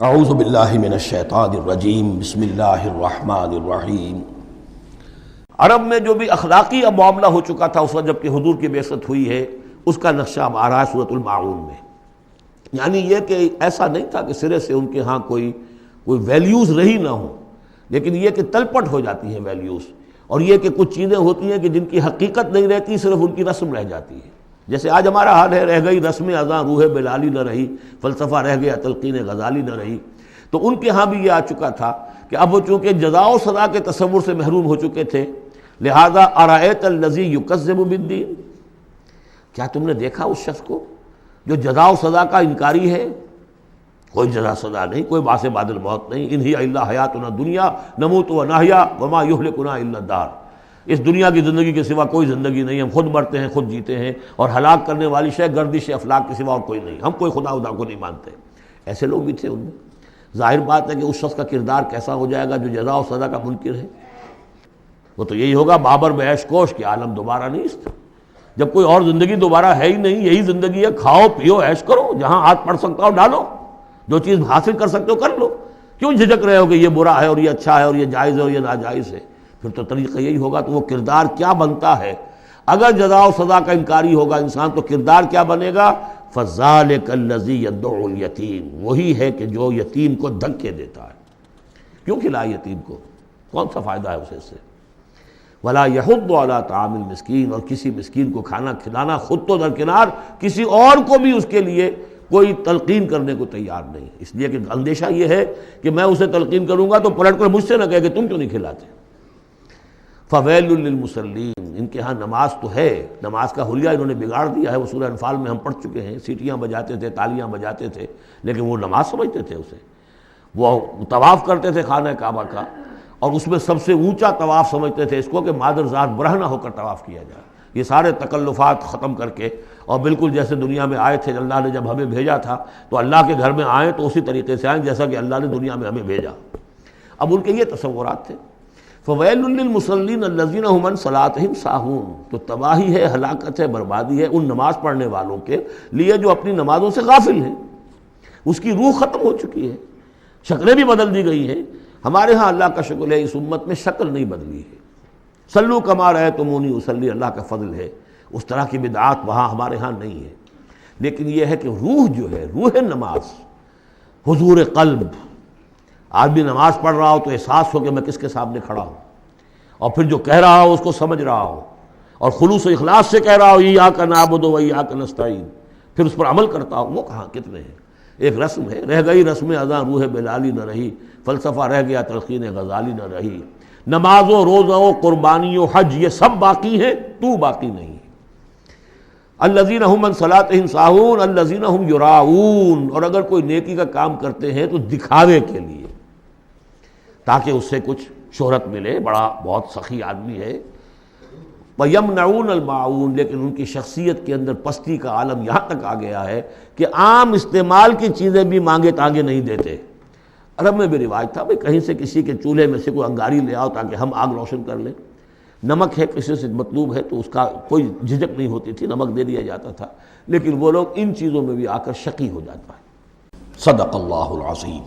اعوذ باللہ من الشیطان الرجیم بسم اللہ الرحمن الرحیم۔ عرب میں جو بھی اخلاقی معاملہ ہو چکا تھا اس وقت جب کہ حضور کی بعثت ہوئی ہے، اس کا نقشہ اب آ رہا ہے سورۃ الماعون میں۔ یعنی یہ کہ ایسا نہیں تھا کہ سرے سے ان کے ہاں کوئی ویلیوز رہی نہ ہوں، لیکن یہ کہ تلپٹ ہو جاتی ہیں ویلیوز، اور یہ کہ کچھ چیزیں ہوتی ہیں کہ جن کی حقیقت نہیں رہتی، صرف ان کی رسم رہ جاتی ہے۔ جیسے آج ہمارا حال ہے، رہ گئی رسم اذاں روح بلالی نہ رہی، فلسفہ رہ گیا تلقین غزالی نہ رہی۔ تو ان کے ہاں بھی یہ آ چکا تھا کہ اب وہ چونکہ جزا و سزا کے تصور سے محروم ہو چکے تھے، لہذا ارأیت الذی یکذب بالدین، کیا تم نے دیکھا اس شخص کو جو جزا و سزا کا انکاری ہے؟ کوئی جزا سزا نہیں، کوئی باعث بعد الموت نہیں، ان ہی الا حیاتنا الدنیا نموت و نحیا وما یہلکنا الا الدار۔ اس دنیا کی زندگی کے سوا کوئی زندگی نہیں، ہم خود مرتے ہیں خود جیتے ہیں، اور ہلاک کرنے والی شے گردش افلاک کے سوا اور کوئی نہیں، ہم کوئی خدا کو نہیں مانتے۔ ایسے لوگ بھی تھے ان میں۔ ظاہر بات ہے کہ اس شخص کا کردار کیسا ہو جائے گا جو جزا و سزا کا منکر ہے؟ وہ تو یہی ہوگا بابر میں عیش کوش کہ عالم دوبارہ نہیں اس جب کوئی اور زندگی دوبارہ ہے ہی نہیں، یہی زندگی ہے، کھاؤ پیو عیش کرو، جہاں ہاتھ پڑ سکتا ہو ڈالو، جو چیز حاصل کر سکتے ہو کر لو، کیوں جھجک رہے ہو کہ یہ برا ہے اور یہ اچھا ہے اور یہ جائز ہے اور یہ ناجائز ہے؟ پھر تو طریقہ یہی ہوگا۔ تو وہ کردار کیا بنتا ہے اگر جزا و سزا کا انکاری ہوگا انسان، تو کردار کیا بنے گا؟ فَذَلِكَ الَّذِي يَدُعُّ الْيَتِيمَ، وہی ہے کہ جو یتیم کو دھکے دیتا ہے۔ کیوں کھلائے یتیم کو؟ کون سا فائدہ ہے اسے اس سے؟ وَلَا يَحُضُّ عَلَىٰ طَعَامِ الْمِسْكِينِ، اور کسی مسکین کو کھانا کھلانا خود تو درکنار، کسی اور کو بھی اس کے لیے کوئی تلقین کرنے کو تیار نہیں، اس لیے کہ اندیشہ یہ ہے کہ میں اسے تلقین کروں گا تو پلٹ کر مجھ سے نہ کہے کہ تم کیوں نہیں کھلاتے۔ فَوَيْلٌ لِّلْمُصَلِّينَ، ان کے ہاں نماز تو ہے، نماز کا حلیہ انہوں نے بگاڑ دیا ہے۔ وہ سورہ انفال میں ہم پڑھ چکے ہیں، سیٹیاں بجاتے تھے، تالیاں بجاتے تھے، لیکن وہ نماز سمجھتے تھے اسے۔ وہ طواف کرتے تھے خانہ کعبہ کا، اور اس میں سب سے اونچا طواف سمجھتے تھے اس کو کہ مادر ذات برہنہ ہو کر طواف کیا جائے۔ یہ سارے تکلفات ختم کر کے، اور بالکل جیسے دنیا میں آئے تھے، اللہ نے جب ہمیں بھیجا تھا تو اللہ کے گھر میں آئیں تو اسی طریقے سے آئیں جیسا کہ اللہ نے دنیا میں ہمیں بھیجا۔ اب ان کے یہ تصورات تھے۔ فَوَيْلٌ لِّلْمُصَلِّينَ الَّذِينَ هُمْ عَنْ صَلَاتِهِمْ سَاهُونَ، تو تباہی ہے، ہلاکت ہے، بربادی ہے ان نماز پڑھنے والوں کے لیے جو اپنی نمازوں سے غافل ہیں۔ اس کی روح ختم ہو چکی ہے، شکلیں بھی بدل دی گئی ہیں۔ ہمارے ہاں اللہ کا شکر ہے اس امت میں شکل نہیں بدلی ہے۔ صلو کما رأیتمونی اصلی، اللہ کا فضل ہے، اس طرح کی بدعات وہاں ہمارے ہاں نہیں ہے۔ لیکن یہ ہے کہ روح جو ہے، روح نماز، حضور قلب، آدمی نماز پڑھ رہا ہو تو احساس ہو کہ میں کس کے سامنے کھڑا ہوں، اور پھر جو کہہ رہا ہو اس کو سمجھ رہا ہو، اور خلوص و اخلاص سے کہہ رہا ہو ایاک نعبد و ایاک نستعین، پھر اس پر عمل کرتا ہو، وہ کہاں کتنے ہیں؟ ایک رسم ہے، رہ گئی رسم اذاں روح بلالی نہ رہی، فلسفہ رہ گیا تلقین غزالی نہ رہی، نماز و روزہ و قربانی و حج یہ سب باقی ہیں، تو باقی نہیں ہے۔ الذین هم عن صلاتهم ساہون الذین هم یراؤون، اور اگر کوئی نیکی کا کام کرتے ہیں تو دکھاوے کے لیے، تاکہ اس سے کچھ شہرت ملے، بڑا بہت سخی آدمی ہے۔ وَيَمْنَعُونَ الْمَاعُونَ، لیکن ان کی شخصیت کے اندر پستی کا عالم یہاں تک آ گیا ہے کہ عام استعمال کی چیزیں بھی مانگے تانگے نہیں دیتے۔ عرب میں بھی رواج تھا بھئی کہیں سے کسی کے چولہے میں سے کوئی انگاری لے آؤ تاکہ ہم آگ روشن کر لیں، نمک ہے کسی سے مطلوب ہے تو اس کا کوئی جھجک نہیں ہوتی تھی، نمک دے دیا جاتا تھا۔ لیکن وہ لوگ ان چیزوں میں بھی آ کر شقی ہو جاتا ہے۔ صدق اللہ العظیم۔